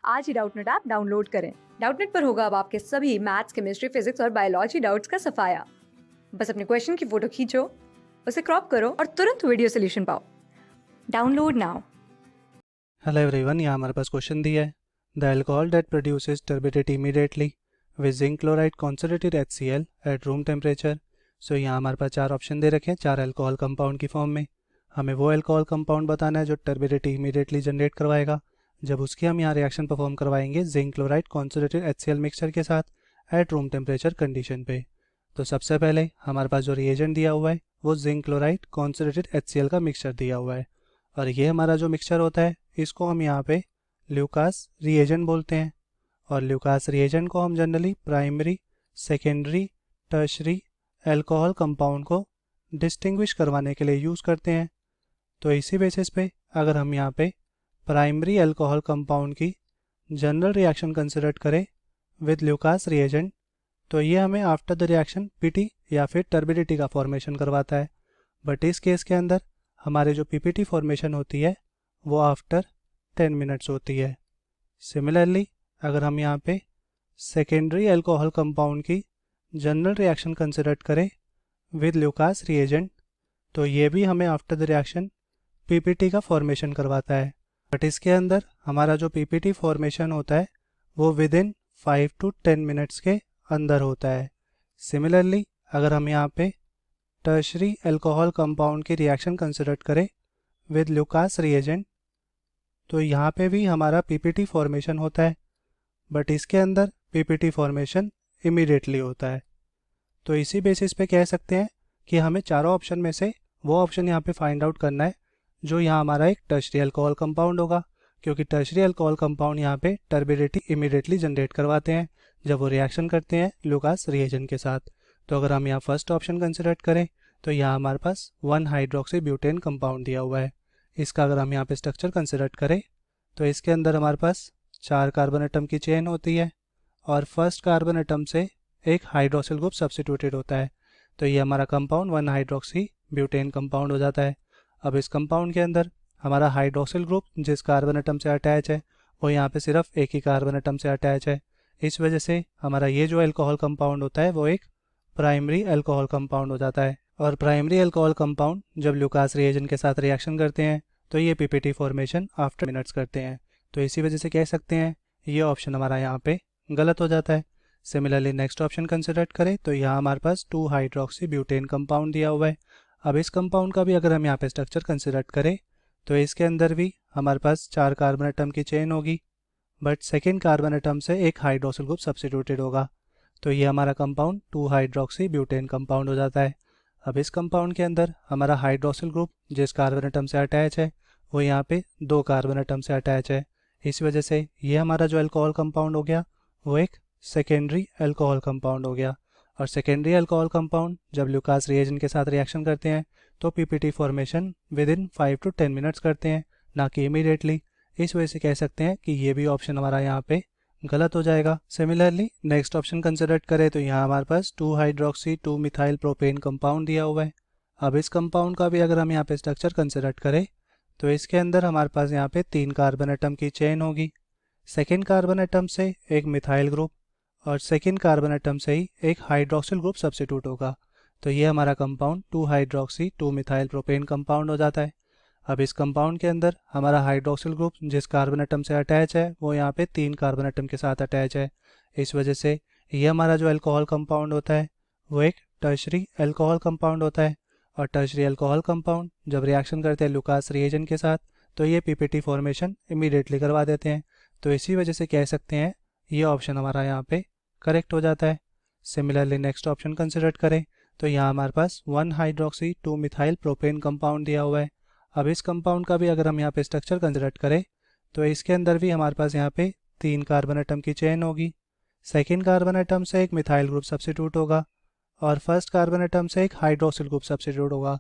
आज ही Doubtnut app download करें। Doubtnut पर होगा अब आपके सभी मैथ्स, केमिस्ट्री, फिजिक्स और बायोलॉजी डाउट्स का सफाया। बस अपने क्वेश्चन की फोटो खींचो, उसे क्रॉप करो और तुरंत वीडियो सोल्यूशन पाओ। Download now. हेलो एवरीवन, यहाँ हमारे पास क्वेश्चन दिया है। The alcohol that produces turbidity immediately with zinc chloride concentrated HCl at room temperature. So यहाँ हमारे पास चार ऑप्शन दे रखे हैं, चार अल्कोहल कंपाउंड की फॉर्म में। हमें वो अल्कोहल कंपाउंड बताना है जो टर्बिडिटी इमीडिएटली जनरेट करवाएगा जब उसकी हम यहाँ रिएक्शन परफॉर्म करवाएंगे zinc chloride concentrated HCl mixture के साथ एट रूम टेम्परेचर कंडीशन पे। तो सबसे पहले हमारे पास जो रिएजेंट दिया हुआ है वो जिंक क्लोराइड कॉन्सेंट्रेटेड HCl का मिक्सचर दिया हुआ है, और ये हमारा जो मिक्सचर होता है इसको हम यहाँ पे ल्यूकास रिएजेंट बोलते हैं। और ल्यूकास रिएजेंट को हम generally primary, secondary, tertiary alcohol compound को डिस्टिंग्विश करवाने के लिए यूज़ करते हैं। तो इसी बेसिस पे अगर हम यहाँ पे प्राइमरी अल्कोहल कंपाउंड की जनरल रिएक्शन कंसिडर करें विद ल्यूकास रिएजेंट, तो ये हमें आफ्टर द रिएक्शन पीटी या फिर टर्बिडिटी का फॉर्मेशन करवाता है। बट इस केस के अंदर हमारे जो पीपीटी फॉर्मेशन होती है वो आफ्टर 10 मिनट्स होती है। सिमिलरली अगर हम यहाँ पे सेकेंडरी अल्कोहल कंपाउंड की जनरल रिएक्शन कंसिडर करें विद ल्यूकास रिएजेंट, तो ये भी हमें आफ्टर द रिएक्शन पीपीटी का फॉर्मेशन करवाता है। बट इसके अंदर हमारा जो पीपीटी फॉर्मेशन होता है वो विद इन 5 to 10 मिनट्स के अंदर होता है। सिमिलरली अगर हम यहाँ पे टर्शरी अल्कोहल कंपाउंड की रिएक्शन कंसिडर करें विद ल्यूकास रिएजेंट, तो यहाँ पे भी हमारा पीपीटी फॉर्मेशन होता है, बट इसके अंदर पीपीटी फॉर्मेशन इमीडिएटली होता है। तो इसी बेसिस पे कह सकते हैं कि हमें चारों ऑप्शन में से वो ऑप्शन यहाँ पे फाइंड आउट करना है जो यहाँ हमारा एक टर्शरी अल्कोहल कंपाउंड होगा, क्योंकि टर्शरी अल्कोहल कंपाउंड यहाँ पे टर्बिडिटी इमीडिएटली जनरेट करवाते हैं जब वो रिएक्शन करते हैं ल्यूकास रिएजेंट के साथ। तो अगर हम यहाँ फर्स्ट ऑप्शन कंसिडर करें तो यहाँ हमारे पास 1 हाइड्रोक्सी ब्यूटेन कंपाउंड दिया हुआ है। इसका अगर हम यहाँ पे स्ट्रक्चर कंसिडर करें तो इसके अंदर हमारे पास 4 कार्बन एटम की चेन होती है और फर्स्ट कार्बन एटम से एक हाइड्रोक्सिल ग्रुप सब्स्टिट्यूटेड होता है। तो ये हमारा कंपाउंड 1 हाइड्रोक्सी ब्यूटेन कंपाउंड हो जाता है। अब इस कंपाउंड के अंदर हमारा हाइड्रोक्सिल ग्रुप जिस कार्बन एटम से अटैच है वो यहाँ पे सिर्फ एक ही कार्बन एटम से अटैच है। इस वजह से हमारा ये जो अल्कोहल कंपाउंड होता है वो एक प्राइमरी अल्कोहल कंपाउंड हो जाता है। और प्राइमरी अल्कोहल कंपाउंड जब ल्यूकास रिएजेंट के साथ रिएक्शन करते हैं तो ये पीपीटी फॉर्मेशन आफ्टर मिनट्स करते हैं। तो इसी वजह से कह सकते हैं ये ऑप्शन हमारा यहाँ पे गलत हो जाता है। सिमिलरली नेक्स्ट ऑप्शन कंसिडर करें तो यहाँ हमारे पास 2 हाइड्रोक्सी ब्यूटेन कंपाउंड दिया हुआ है। अब इस कंपाउंड का भी अगर हम यहाँ पे स्ट्रक्चर कंसिडर करें तो इसके अंदर भी हमारे पास 4 कार्बन एटम की चेन होगी, बट सेकेंड कार्बन एटम से एक हाइड्रोक्सिल ग्रुप सब्स्टिट्यूटेड होगा। तो ये हमारा कंपाउंड 2 हाइड्रोक्सी ब्यूटेन कंपाउंड हो जाता है। अब इस कंपाउंड के अंदर हमारा हाइड्रोक्सिल ग्रुप जिस कार्बन एटम से अटैच है वो यहाँ पे 2 कार्बन एटम से अटैच है। इस वजह से ये हमारा जो अल्कोहल कंपाउंड हो गया वो एक सेकेंडरी अल्कोहल कंपाउंड हो गया। और सेकेंडरी अल्कोहल कंपाउंड जब ल्यूकास रिएजेंट के साथ रिएक्शन करते हैं तो PPT formation with in 5 to 10 minutes करते हैं, ना कि इमीडिएटली। इस वजह से कह सकते हैं कि ये भी ऑप्शन हमारा यहाँ पे गलत हो जाएगा। सिमिलरली नेक्स्ट ऑप्शन कंसिडर करें तो यहाँ हमारे पास 2 हाइड्रोक्सी 2 मिथाइल प्रोपेन कंपाउंड दिया हुआ है। अब इस कंपाउंड का भी अगर हम यहाँ पे स्ट्रक्चर कंसिडर करें तो इसके अंदर हमारे पास यहाँ पे 3 कार्बन एटम की चेन होगी। सेकेंड कार्बन एटम से एक मिथाइल ग्रुप और सेकेंड कार्बन एटम से ही एक हाइड्रोक्सिल ग्रुप सब्स्टिट्यूट होगा। तो ये हमारा compound 2 hydroxy 2 methyl propane compound हो जाता है। अब इस कंपाउंड के अंदर हमारा हाइड्रोक्सिल ग्रुप जिस कार्बन एटम से अटैच है वो यहाँ पे 3 कार्बन एटम के साथ अटैच है। इस वजह से ये हमारा जो अल्कोहल कंपाउंड होता है वो एक टर्शरी अल्कोहल कंपाउंड होता है। और टर्शरी अल्कोहल कंपाउंड जब रिएक्शन करते हैं ल्यूकास रिएजेंट के साथ तो ये पीपीटी फॉर्मेशन इमीडिएटली करवा देते हैं। तो इसी वजह से कह सकते हैं ये ऑप्शन हमारा यहाँ पे करेक्ट हो जाता है। सिमिलरली नेक्स्ट ऑप्शन कंसिडर करें तो यहाँ हमारे पास 1 हाइड्रोक्सी 2 मिथाइल प्रोपेन कंपाउंड दिया हुआ है। अब इस कंपाउंड का भी अगर हम यहाँ पे स्ट्रक्चर कंसिडर करें तो इसके अंदर भी हमारे पास यहाँ पे 3 कार्बन एटम की चेन होगी। सेकेंड कार्बन एटम से एक मिथाइल ग्रुप सब्स्टिट्यूट होगा और फर्स्ट कार्बन एटम से एक हाइड्रोक्सिल ग्रुप सब्स्टिट्यूट होगा।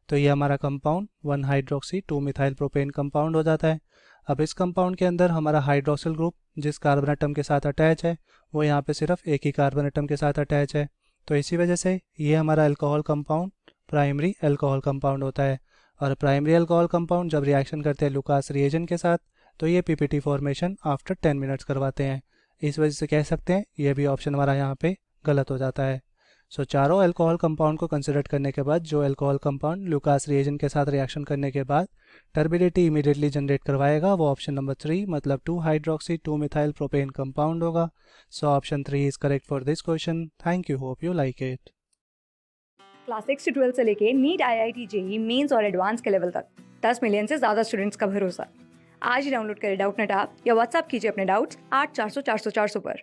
तो ये हमारा compound 1 hydroxy 2 methyl propane compound हो जाता है। अब इस कंपाउंड के अंदर हमारा हाइड्रोक्सिल ग्रुप जिस कार्बन एटम के साथ अटैच है वो यहाँ पे सिर्फ एक ही कार्बन एटम के साथ अटैच है। तो इसी वजह से ये हमारा alcohol compound primary alcohol compound होता है। और प्राइमरी अल्कोहल कंपाउंड जब रिएक्शन करते हैं ल्यूकास रिएजेंट के साथ तो ये पीपीटी फॉर्मेशन आफ्टर 10 मिनट्स करवाते हैं। इस वजह से कह सकते हैं ये भी ऑप्शन हमारा यहाँ पे गलत हो जाता है। सो चारों अल्कोहल कंपाउंड को कंसिडर करने के बाद जो अल्कोहल कंपाउंड लुकास रिएजेंट के साथ रिएक्शन करने के बाद टर्बिडिटी इमीडिएटली जनरेट करवाएगा वो ऑप्शन नंबर 3 मतलब 2 हाइड्रोक्सी 2 मिथाइल प्रोपेन कंपाउंड होगा। So option 3 is correct for this question. Thank you, hope you like it. Class 6 से 12 से लेके नीट, IIT, जेई मेंस और एडवांस के लेवल तक 10 मिलियन से ज़्यादा स्टूडेंट्स का भरोसा। आज ही डाउनलोड करें डाउटनेट ऐप या व्हाट्सएप कीजिए अपने डाउट्स 8400 400 400 पर।